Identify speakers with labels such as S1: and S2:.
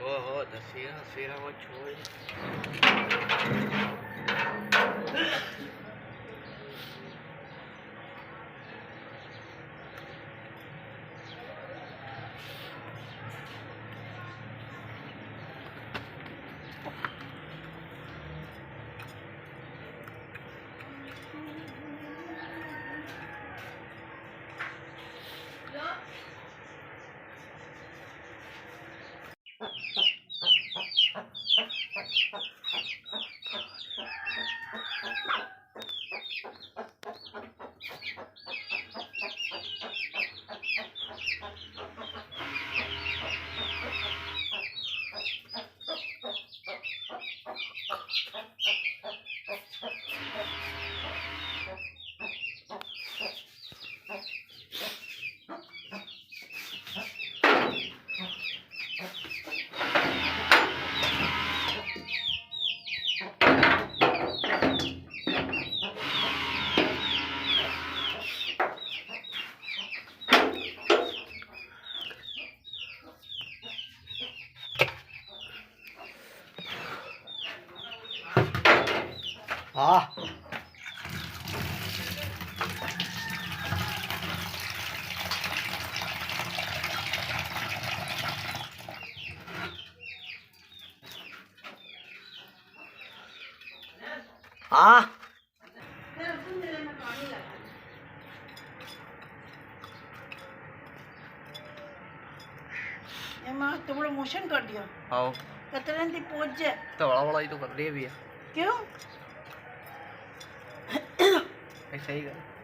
S1: ओहो दसेरा सेरा वो छोड़। हाँ हाँ
S2: तो बड़ा मोशन कर दिया।
S1: आओ
S2: कतरन दी पहुंच जाए
S1: तो बड़ा बड़ा ही तो कर रही है भैया।
S2: क्यों
S1: ऐसा ही कर।